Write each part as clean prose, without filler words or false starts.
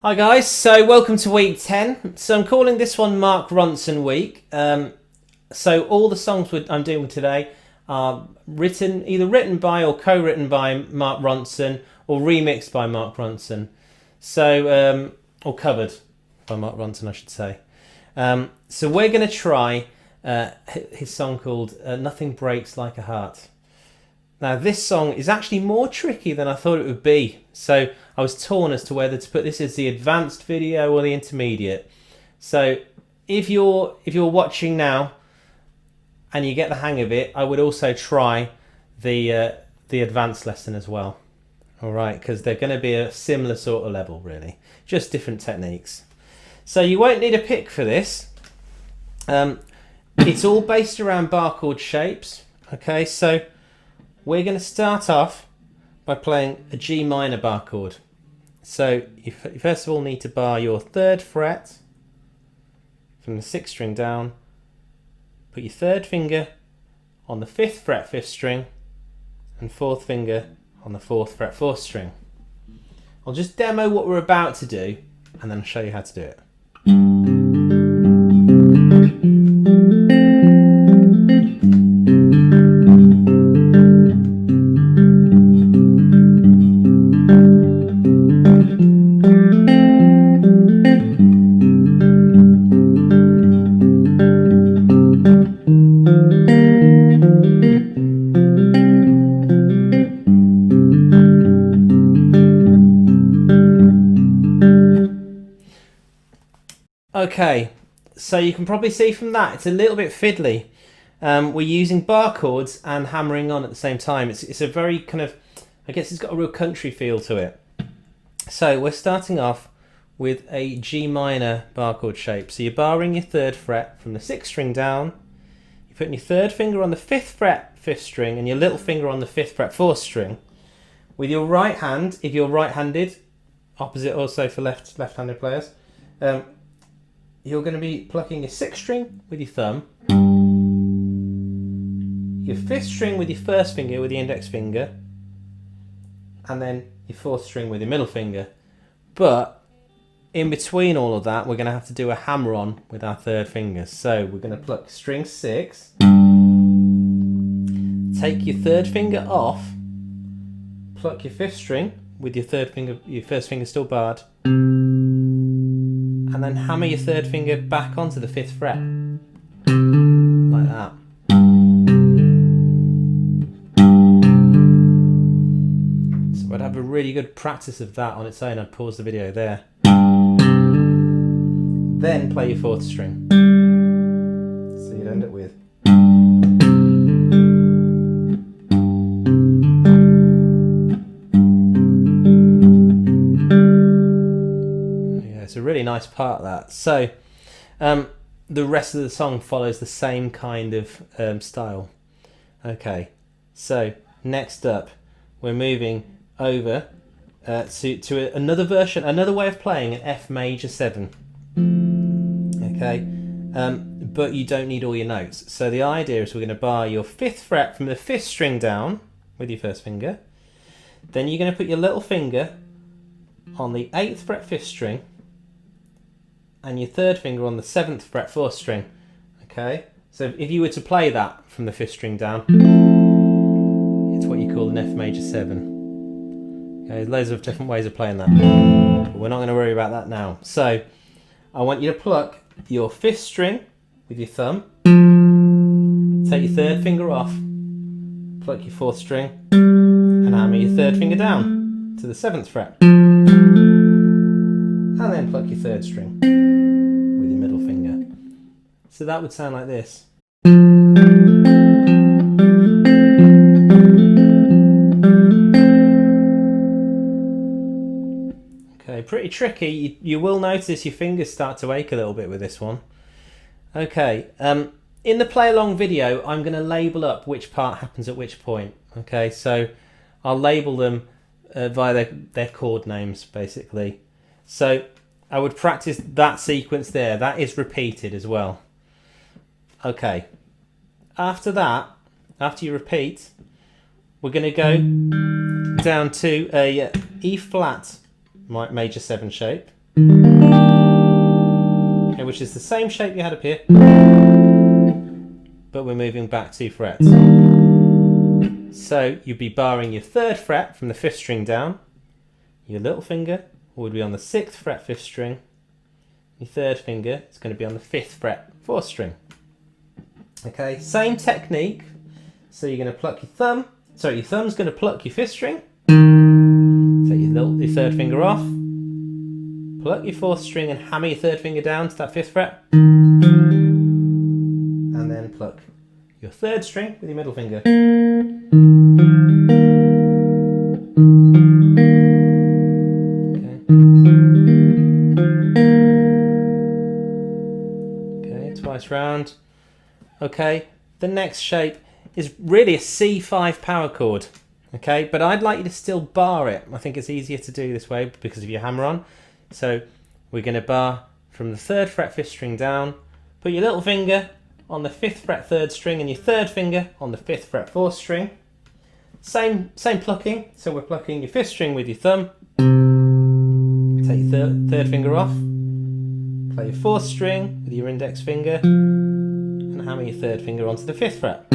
Hi guys, so welcome to week 10. So I'm calling this one Mark Ronson week. So all the songs I'm doing today are either written by or co-written by Mark Ronson or remixed by Mark Ronson. So, or covered by Mark Ronson, I should say. So we're going to try his song called Nothing Breaks Like a Heart. Now this song is actually more tricky than I thought it would be. So I was torn as to whether to put this as the advanced video or the intermediate. So if you're watching now and you get the hang of it, I would also try the advanced lesson as well. All right, because they're going to be a similar sort of level, really, just different techniques. So you won't need a pick for this. It's all based around bar chord shapes. Okay, so we're going to start off by playing a G minor bar chord. So you first of all need to bar your 3rd fret from the 6th string down, put your 3rd finger on the 5th fret 5th string and 4th finger on the 4th fret 4th string. I'll just demo what we're about to do and then I'll show you how to do it. Okay, so you can probably see from that it's a little bit fiddly. We're using bar chords and hammering on at the same time. It's a very kind of, I guess it's got a real country feel to it. So we're starting off with a G minor bar chord shape. So you're barring your 3rd fret from the 6th string down. You're putting your 3rd finger on the 5th fret 5th string and your little finger on the 5th fret 4th string. With your right hand, if you're right-handed, opposite also for left-handed players, you're going to be plucking your 6th string with your thumb, your 5th string with your 1st finger with the index finger, and then your 4th string with your middle finger. But in between all of that, we're going to have to do a hammer on with our 3rd finger. So we're going to pluck string 6, take your 3rd finger off, pluck your 5th string with your 3rd finger, your 1st finger still barred, and then hammer your 3rd finger back onto the 5th fret, like that. So I'd have a really good practice of that on its own. I'd pause the video there. Then play your 4th string. So you'd end up with. It's a really nice part of that. So the rest of the song follows the same kind of style. Okay, so next up we're moving over to another version, another way of playing an F major 7. Okay, but you don't need all your notes. So the idea is we're going to bar your 5th fret from the 5th string down with your 1st finger. Then you're going to put your little finger on the 8th fret 5th string and your 3rd finger on the 7th fret 4th string. Okay, so if you were to play that from the 5th string down, it's what you call an F major 7. Okay, there's loads of different ways of playing that, but we're not going to worry about that now. So I want you to pluck your 5th string with your thumb, take your 3rd finger off, pluck your 4th string and hammer your 3rd finger down to the 7th fret, and then pluck your 3rd string with your middle finger. So that would sound like this. Okay, pretty tricky. You will notice your fingers start to ache a little bit with this one. Okay, in the play along video I'm going to label up which part happens at which point. Okay, so I'll label them via their chord names basically. So I would practice that sequence there. That is repeated as well. Okay, after that, after you repeat, we're going to go down to a E flat major 7 shape. which is the same shape you had up here, but we're moving back 2 frets. So you'd be barring your 3rd fret from the 5th string down. Your little finger would be on the 6th fret 5th string. Your 3rd finger is going to be on the 5th fret 4th string. Okay, same technique. So you're going to pluck your thumb. Sorry, your thumb's going to pluck your 5th string. Take your 3rd finger off. Pluck your 4th string and hammer your 3rd finger down to that 5th fret. And then pluck your 3rd string with your middle finger. Okay, twice round. Okay, the next shape is really a C5 power chord. Okay, but I'd like you to still bar it. I think it's easier to do this way because of your hammer on. So we're going to bar from the 3rd fret 5th string down. Put your little finger on the 5th fret 3rd string and your 3rd finger on the 5th fret 4th string. Same plucking. So we're plucking your 5th string with your thumb. Take your 3rd finger off. Play your 4th string with your index finger. And hammer your 3rd finger onto the 5th fret.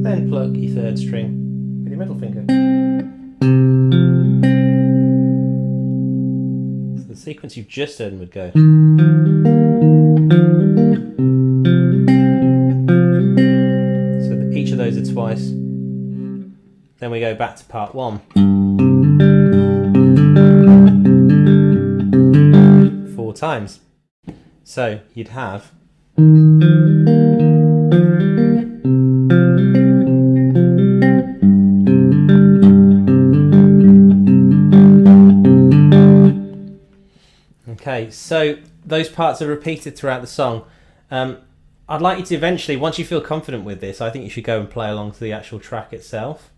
Then pluck your 3rd string with your middle finger. So the sequence you've just done would go. So that each of those are twice. Then we go back to part 1. 4 times. So you'd have okay, so those parts are repeated throughout the song. I'd like you to eventually, once you feel confident with this, I think you should go and play along to the actual track itself.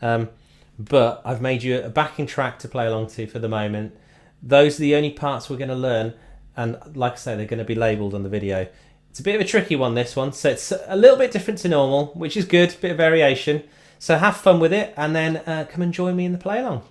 But I've made you a backing track to play along to for the moment. Those are the only parts we're going to learn, and like I say, they're going to be labelled on the video. It's a bit of a tricky one, this one, so it's a little bit different to normal, which is good, bit of variation. So have fun with it, and then come and join me in the play along.